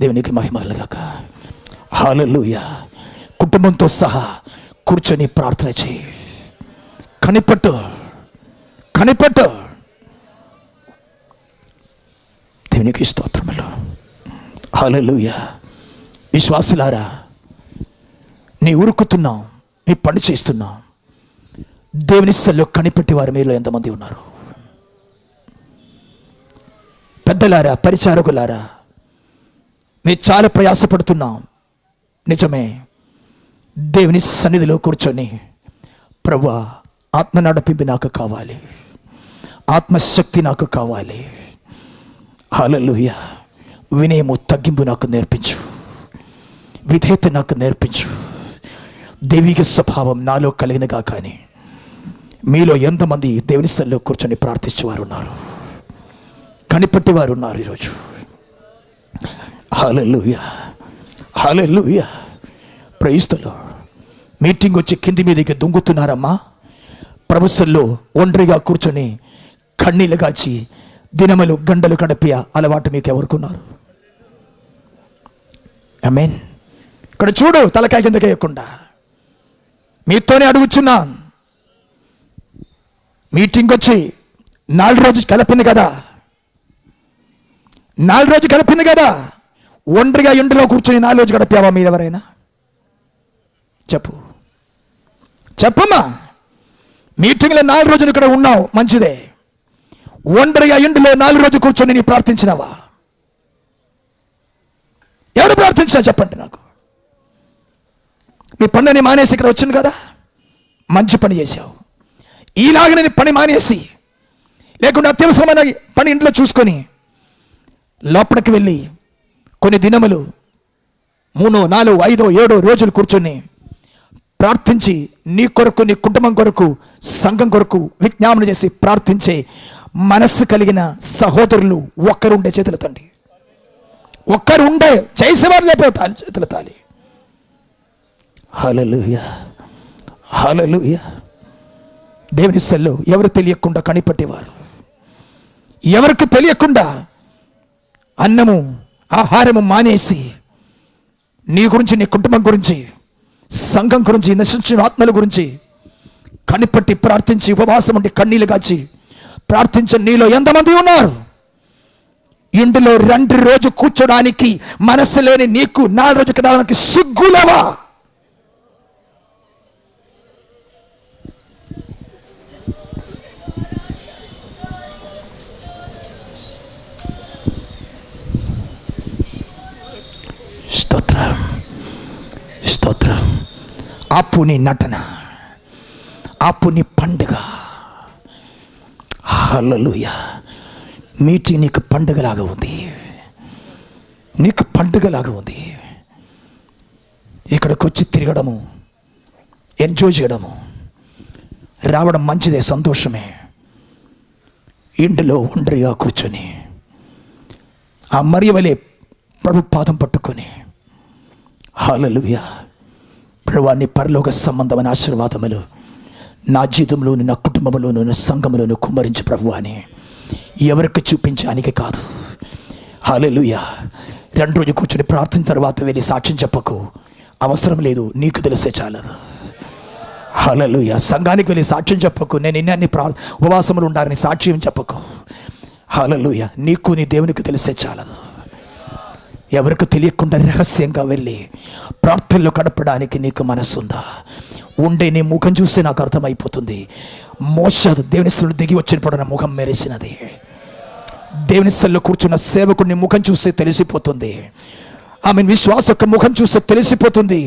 దేవునికి మహిమ కలుగాక. హల్లెలూయా. కుటుంబంతో సహా కూర్చొని ప్రార్థన చేయి. కనిపెట్టు. దేవునికి స్తోత్రములు. హల్లెలూయా. విశ్వాసులారా, నీ ఉరుకుతున్నాం, నీ పని చేస్తున్నాం. దేవుని స్థల్లో కనిపెట్టి వారు మీలో ఎంతమంది ఉన్నారు? పెద్దలారా, పరిచారకులారా, మేము చాలా ప్రయాసపడుతున్నాం. నిజమే. దేవుని సన్నిధిలో కూర్చొని, ప్రభువా, ఆత్మ నడిపింపు నాకు కావాలి, ఆత్మశక్తి నాకు కావాలి. హల్లెలూయా. వినయము, తగ్గింపు నాకు నేర్పించు, విధేయత నాకు నేర్పించు. దైవిక స్వభావం నాలో కలిగినగా. కానీ మీలో ఎంతమంది దేవుని సన్నిధిలో కూర్చొని ప్రార్థించేవారు ఉన్నారు, కనిపెట్టేవారు ఉన్నారు ఈరోజు? Hallelujah. Hallelujah. Praise the lord. Meeting వచ్చి కింది మీదకి దుంగుతున్నారమ్మా. ప్రభుత్వంలో ఒంటరిగా కూర్చొని కన్నీళ్ళు గాచి దినములు గంటలు గడిపే అలవాటు మీకు ఎవరుకున్నారు? ఆమేన్. ఇక్కడ చూడు, తలకాయ కిందకి వేయకుండా మీతోనే అడుగుచున్నాను. మీటింగ్ వచ్చి 4 రోజులు కలిపింది కదా, 4 రోజులు కలిపింది కదా. ఒంటరిగా ఇంటిలో కూర్చొని 4 రోజులు గడిపావా మీరు ఎవరైనా? చెప్పమ్మా. మీటింగ్లో 4 రోజులు ఇక్కడ ఉన్నావు, మంచిదే. ఒంటరిగా ఇంటిలో 4 రోజులు కూర్చొని నీ ప్రార్థించినావా? ఎవరు ప్రార్థించినా చెప్పండి నాకు. నీ పనిని మానేసి ఇక్కడ వచ్చింది కదా, మంచి పని చేశావు. ఈలాగనే నీ పని మానేసి, లేకుండా అత్యవసరమైన పని ఇంట్లో చూసుకొని లోపలికి వెళ్ళి కొన్ని దినములు 3, 4, 5, 7 రోజులు కూర్చొని ప్రార్థించి నీ కొరకు, నీ కుటుంబం కొరకు, సంఘం కొరకు విజ్ఞాపన చేసి ప్రార్థించే మనస్సు కలిగిన సహోదరులు ఒక్కరుండే చేతులెత్తండి. ఒక్కరు ఉండే, చేసేవారు లేకపోతారు చేతులెత్తాలి. హల్లెలూయా. హల్లెలూయా. దేవుని సన్నిధిలో ఎవరు తెలియకుండా కనిపెట్టేవారు, ఎవరికి తెలియకుండా అన్నము ఆహారము మానేసి నీ గురించి, నీ కుటుంబం గురించి, సంఘం గురించి, నశించిన ఆత్మల గురించి కనిపెట్టి ప్రార్థించి ఉపవాసం ఉండి కన్నీళ్ళు కాచి ప్రార్థించిన నీలో ఎంతమంది ఉన్నారు? ఇంటిలో 2 రోజు కూర్చోడానికి మనసు లేని నీకు 4 రోజు కడడానికి సిగ్గులేవా? స్తోత్రం, స్తోత్రం. ఆపు నీ నటన, ఆపు నీ పండుగ. హల్లెలూయా. మీటింగ్ నీకు పండుగలాగా ఉంది, నీకు పండుగలాగా ఉంది. ఇక్కడికి వచ్చి తిరగడము, ఎంజాయ్ చేయడము, రావడం మంచిదే, సంతోషమే. ఇంటిలో ఒంటరిగా కూర్చొని ఆ మరియవలే ప్రభు పాదం పట్టుకొని, హల్లెలూయా, ప్రభువా, నీ పరలోక సంబంధమైన ఆశీర్వాదములు నా జీవితంలోను, నా కుటుంబంలోను, నా సంఘంలోను కుమ్మరించు ప్రభువా అని ఎవరికి చూపించడానికి కాదు. హల్లెలూయా. 2 రోజులు కూర్చొని ప్రార్థన తర్వాత వెళ్ళి సాక్ష్యం చెప్పకు, అవసరం లేదు, నీకు తెలిసే చాలదు. హల్లెలూయా. సంఘానికి వెళ్ళి సాక్ష్యం చెప్పకు, నేను ఇన్ని ఉపవాసములు ఉండాలని సాక్ష్యం చెప్పకు. హల్లెలూయా. నీకు నీ దేవునికి తెలిసే చాలదు. ఎవరికి తెలియకుండా రహస్యంగా వెళ్ళి ప్రార్థనలో గడపడానికి నీకు మనసు ఉందా? ఉండే నీ ముఖం చూస్తే నాకు అర్థమైపోతుంది. మోషే దేవుని స్థలంలో దిగి వచ్చినప్పుడు నా ముఖం మెరిసినది. దేవుని స్థలంలో కూర్చున్న సేవకుడిని ముఖం చూస్తే తెలిసిపోతుంది. ఆమె విశ్వాస యొక్క ముఖం చూస్తే తెలిసిపోతుంది.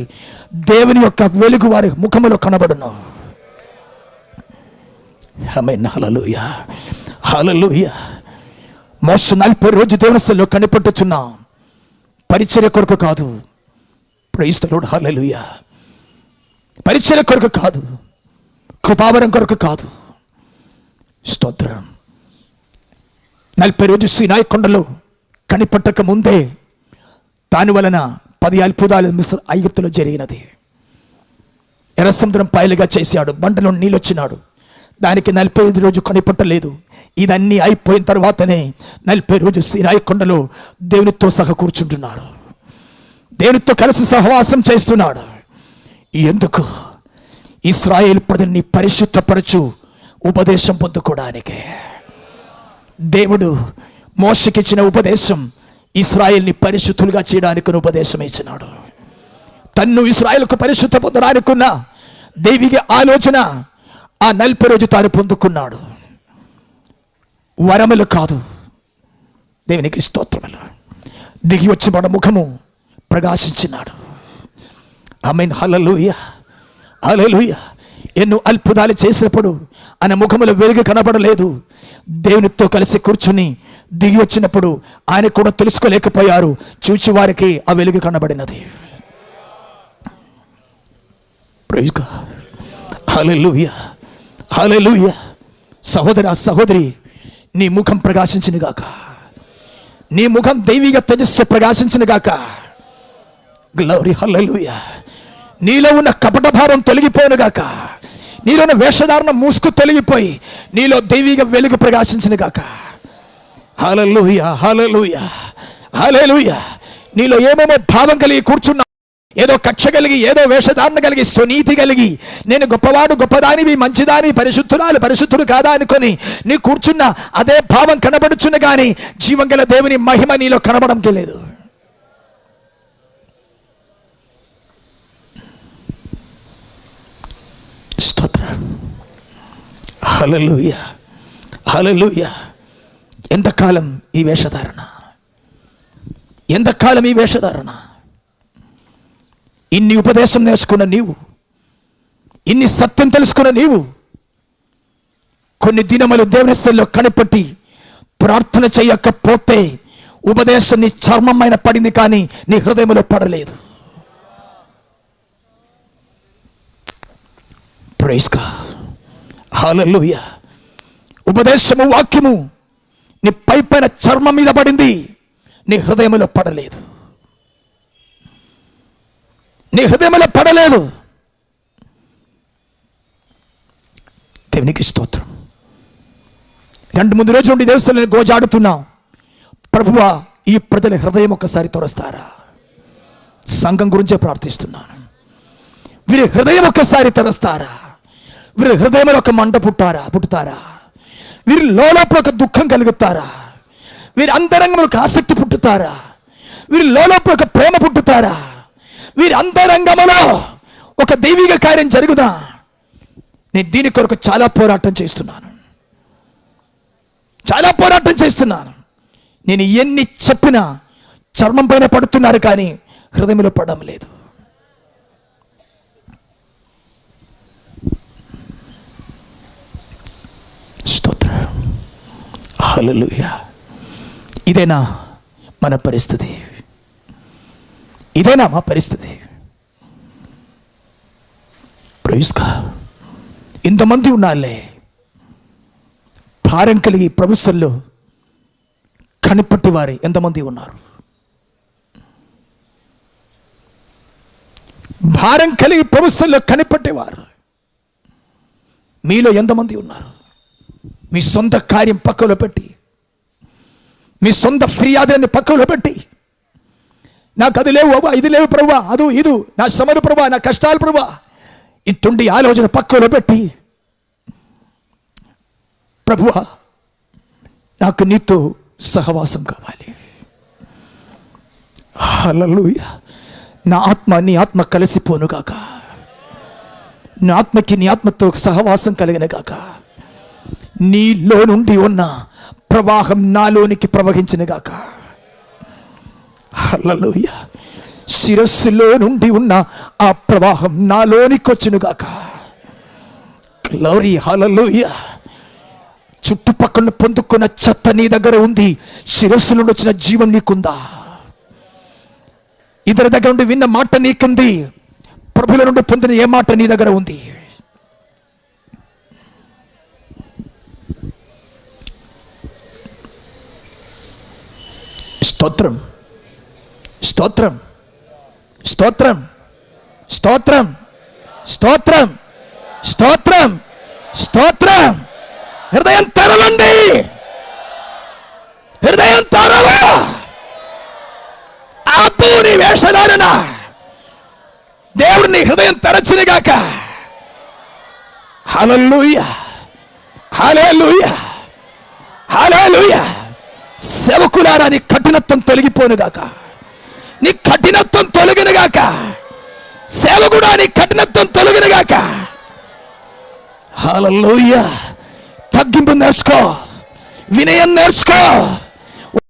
దేవుని యొక్క వెలుగు వారి ముఖములో కనబడును. ఆమేన్. హల్లెలూయా. హల్లెలూయా. మోషే 40 రోజులు దేవుని స్థలంలో కనిపెట్టుచున్నాం. పరిచర్య కొరకు కాదు. Praise the lord. హల్లెలూయా. పరిచర్య కొరకు కాదు, కృపావరం కొరకు కాదు. స్తోత్రం. 40 రోజులు సీనాయి కొండలో కనిపెట్టక ముందే దాని వలన 10 అద్భుతాలు ఐగుప్తులో జరిగినది. ఎర్ర సముద్రం పాయలుగా చేశాడు, బండలో నీళ్ళు వచ్చినాడు. దానికి 45 రోజు కనిపెట్టలేదు. ఇదన్నీ అయిపోయిన తర్వాతనే 40 రోజు సీనాయి కొండలో దేవునితో సహా కూర్చుంటున్నాడు. దేవునితో కలిసి సహవాసం చేస్తున్నాడు. ఎందుకు? ఇశ్రాయేలు ప్రజల్ని పరిశుద్ధపరచు ఉపదేశం పొందుకోవడానికే. దేవుడు మోషేకిచ్చిన ఉపదేశం ఇశ్రాయేల్ని పరిశుద్ధులుగా చేయడానికి ఉపదేశం ఇచ్చినాడు. తన్ను ఇశ్రాయేలుకు పరిశుద్ధ పొందడానికున్న దైవిక ఆలోచన ఆ 40 రోజు తాను పొందుకున్నాడు. వరములు కాదు, దేవునికి స్తోత్రములు. దిగి వచ్చి మన ముఖము ప్రకాశించినాడు. ఆమేన్, హల్లెలూయా, హల్లెలూయా. ఎన్నో అద్భుతాలు చేసినప్పుడు ఆయన ముఖములో వెలుగు కనబడలేదు. దేవునితో కలిసి కూర్చుని దిగి వచ్చినప్పుడు ఆయన కూడా తెలుసుకోలేకపోయారు. చూచి వారికి ఆ వెలుగు కనబడినది. ప్రైజ్ గాడ్, హల్లెలూయా, హల్లెలూయా. సహోదర సహోదరి, నీ ముఖం ప్రకాశించిన గాక, నీ ముఖం దైవిక తేజస్సుతో ప్రకాశించిన గాక. గ్లోరీ, హల్లెలూయా. నీలో ఉన్న కపట భారం తొలగిపోను గాక, నీలో ఉన్న వేషధారణ మూసుకు తొలగిపోయి నీలో దైవిక వెలుగు ప్రకాశించిన గాక. హల్లెలూయా, హల్లెలూయా, హల్లెలూయా. నీలో ఏమేమో భావం కలిగి కూర్చున్నా, ఏదో కక్ష కలిగి, ఏదో వేషధారణ కలిగి, స్వనీతి కలిగి, నేను గొప్పవాడు, గొప్పదానివి, మంచిదాని, పరిశుద్ధురాలు, పరిశుద్ధుడు కాదా అనుకొని నీ కూర్చున్న అదే భావం కనబడుచున్న కానీ జీవం గల దేవుని మహిమ నీలో కనబడంకే లేదు. స్తోత్రం, హల్లెలూయా, హల్లెలూయా. ఎంతకాలం ఈ వేషధారణ? ఎంతకాలం ఈ వేషధారణ? ఇన్ని ఉపదేశం నేర్చుకున్న నీవు, ఇన్ని సత్యం తెలుసుకున్న నీవు, కొన్ని దినములు దేవుని స్థలంలో కనిపెట్టి ప్రార్థన చేయకపోతే ఉపదేశం నీ చర్మమైన పడింది కానీ నీ హృదయంలో పడలేదు. ప్రైజ్ గాడ్, హల్లెలూయా. ఉపదేశము, వాక్యము నీ పైపైన చర్మం మీద పడింది, నీ హృదయంలో పడలేదు. నీ హృదయంలో పడలేదు. దేవునికి స్తోత్రం. 2-3 రోజుల నుండి దేవస్థానాన్ని గోజాడుతున్నాం. ప్రభువా, ఈ ప్రజల హృదయం ఒక్కసారి తొరస్తారా? సంఘం గురించే ప్రార్థిస్తున్నాను. వీరి హృదయం ఒక్కసారి తెరస్తారా? వీరి హృదయంలో ఒక మంట పుట్టుతారా? వీరి లోలోపల ఒక దుఃఖం కలుగుతారా? వీరి అంతరంగంలో ఒక ఆసక్తి పుట్టుతారా? వీరి లోలోపల ఒక ప్రేమ పుట్టుతారా? వీరి అంతరంగంలో ఒక దైవిక కార్యం జరుగుదా? నేను దీని కొరకు చాలా పోరాటం చేస్తున్నాను. నేను ఎన్ని చెప్పినా చర్మం పైన పడుతున్నారు కానీ హృదయంలో పడడం లేదు. స్తోత్రం, హల్లెలూయా. ఇదేనా మన పరిస్థితి? ఇదేనా మా పరిస్థితి? Praise God. ఇంతమంది ఉన్నారులే, భారం కలిగి ప్రభుత్వంలో కనిపట్టి వారి ఎంతమంది ఉన్నారు? భారం కలిగి ప్రభుత్వంలో కనిపట్టేవారు మీలో ఎంతమంది ఉన్నారు? మీ సొంత కార్యం పక్కలో పెట్టి, మీ సొంత ఫిర్యాదులని పక్కలో పెట్టి, నాకు అది లేవు అబ్బా, ఇది లేవు ప్రభువా, అది ఇది నా శ్రమలు ప్రభువా, నా కష్టాలు ప్రభువా, ఇటువంటి ఆలోచన పక్కలో పెట్టి, ప్రభువా నాకు నీతో సహవాసం కావాలి. హల్లెలూయా. నా ఆత్మ నీ ఆత్మ కలిసిపోను గాక, నా ఆత్మకి నీ ఆత్మతో సహవాసం కలిగిన గాక. నీలో నుండి ఉన్న ప్రవాహం నాలోనికి ప్రవహించిన గాక. హల్లెలూయా. శిరస్సులో నుండి ఉన్న ఆ ప్రవాహం నాలోనికి వచ్చును గాక. గ్లోరీ, హల్లెలూయా. చుట్టుపక్కల పొందుకున్న చెత్త నీ దగ్గర ఉంది, శిరస్సు నుండి వచ్చిన జీవం నీకుందా? ఇతర దగ్గర నుండి విన్న మాట నీకుంది, ప్రభుల నుండి పొందిన ఏ మాట నీ దగ్గర ఉంది? స్తోత్రం, స్తోత్రం, స్తోత్రం, స్తోత్రం, స్తోత్రం, స్తోత్రం, స్తోత్రం. హృదయం తెరవండి, హృదయం తెరవ. ఆపి నీ వేషధారణ దేవుడు నీ హృదయం తెరచినగాక. హల్లెలూయా, హల్లెలూయా, హల్లెలూయా. సేవకులారా, నీ కఠినత్వం తొలగిపోనుగాక, నీ కఠినత్వం తొలగినగాక. సేవకుడా, నీ కఠినత్వం తొలగినగాక. హల్లెలూయా. తగ్గింపు నేర్చుకో, వినయం నేర్చుకో.